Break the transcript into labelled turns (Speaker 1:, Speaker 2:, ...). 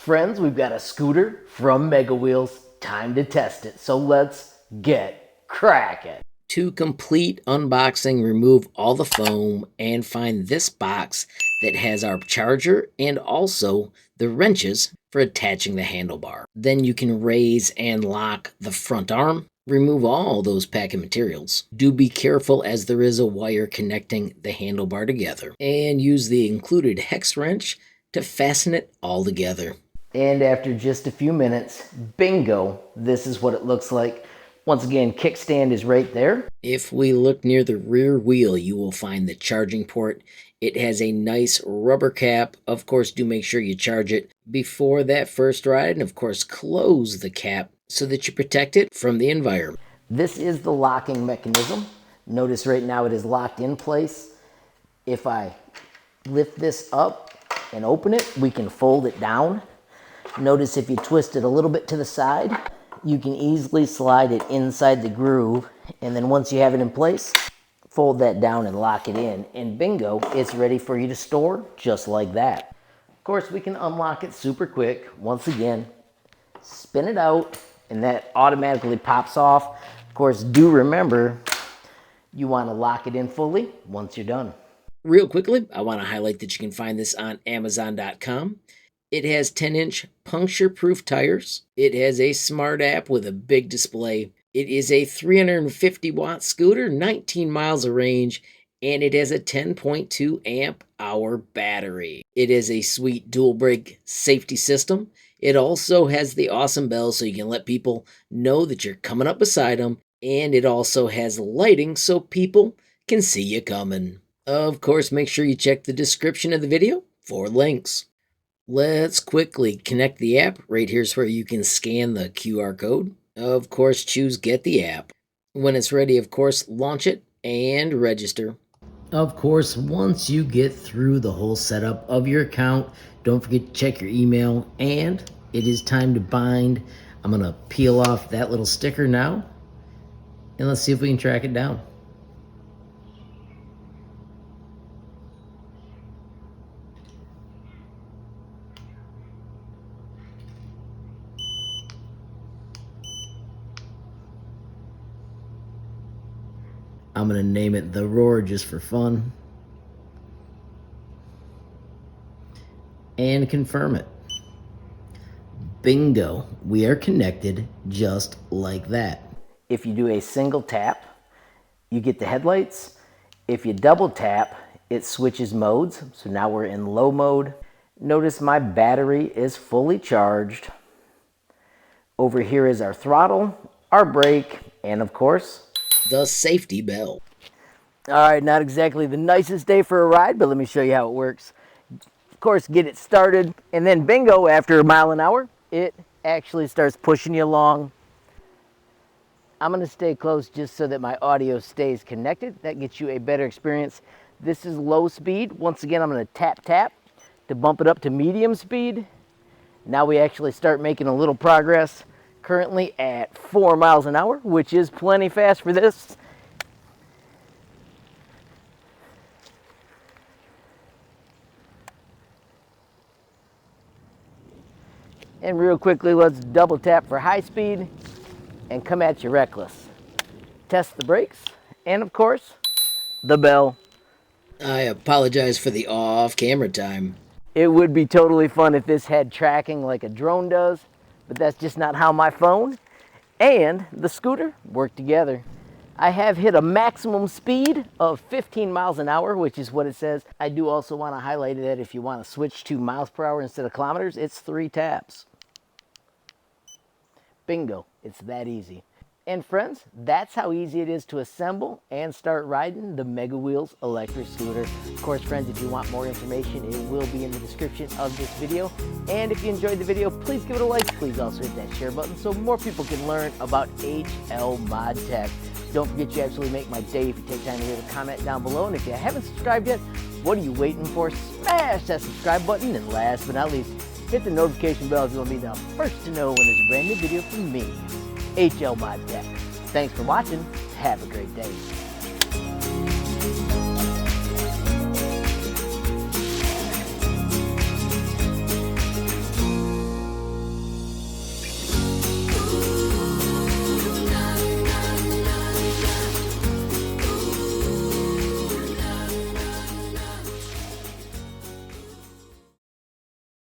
Speaker 1: Friends, we've got a scooter from MegaWheels. Time to test it. So let's get cracking.
Speaker 2: To complete unboxing, remove all the foam and find this box that has our charger and also the wrenches for attaching the handlebar. Then you can raise and lock the front arm. Remove all those packing materials. Do be careful as there is a wire connecting the handlebar together. And use the included hex wrench to fasten it all together.
Speaker 1: And after just a few minutes, bingo, this is what it looks like. Once again, kickstand is right there.
Speaker 2: If we look near the rear wheel, you will find the charging port. It has a nice rubber cap. Of course, do make sure you charge it before that first ride, and of course, close the cap so that you protect it from the environment.
Speaker 1: This is the locking mechanism. Notice right now it is locked in place. If I lift this up and open it, we can fold it down. Notice if you twist it a little bit to the side, you can easily slide it inside the groove, and then once you have it in place, fold that down and lock it in, and bingo, it's ready for you to store just like that. Of course, we can unlock it super quick. Once again, spin it out, and that automatically pops off. Of course, do remember, you want to lock it in fully once you're done.
Speaker 2: Real quickly, I want to highlight that you can find this on Amazon.com. It has 10-inch puncture-proof tires. It has a smart app with a big display. It is a 350-watt scooter, 19 miles of range, and it has a 10.2 amp-hour battery. It is a sweet dual-brake safety system. It also has the awesome bell so you can let people know that you're coming up beside them, and it also has lighting so people can see you coming. Of course, make sure you check the description of the video for links. Let's quickly connect the app. Right here's where you can scan the QR code. Of course, choose Get the App. When it's ready, of course, launch it and register. Of course, once you get through the whole setup of your account, don't forget to check your email, and it is time to bind. I'm going to peel off that little sticker now, and let's see if we can track it down. I'm going to name it The Roar just for fun. And confirm it. Bingo, we are connected just like that. If you do a single tap, you get the headlights. If you double tap, it switches modes. So now we're in low mode. Notice my battery is fully charged. Over here is our throttle, our brake, and of course, the safety bell. All right, not exactly the nicest day for a ride, but let me show you how it works. Of course, get it started, and then bingo, after a mile an hour, it actually starts pushing you along. I'm gonna stay close just so that my audio stays connected. That gets you a better experience. This is low speed. Once again, I'm gonna tap to bump it up to medium speed. Now we actually start making a little progress. Currently at 4 miles an hour, which is plenty fast for this. And real quickly, let's double tap for high speed and come at you reckless. Test the brakes, and of course, the bell. I apologize for the off-camera time. It would be totally fun if this had tracking like a drone does, but that's just not how my phone and the scooter work together. I have hit a maximum speed of 15 miles an hour, which is what it says. I do also want to highlight that if you want to switch to miles per hour instead of kilometers, it's 3 taps. Bingo, it's that easy. And friends, that's how easy it is to assemble and start riding the MegaWHEELS electric scooter. Of course, friends, if you want more information, it will be in the description of this video. And if you enjoyed the video, please give it a like. Please also hit that share button so more people can learn about HLModTech. Don't forget, you absolutely make my day if you take time to leave a comment down below. And if you haven't subscribed yet, what are you waiting for? Smash that subscribe button. And last but not least, hit the notification bell if you want to be the first to know when there's a brand new video from me, HLModTech. Thanks for watching. Have a great day.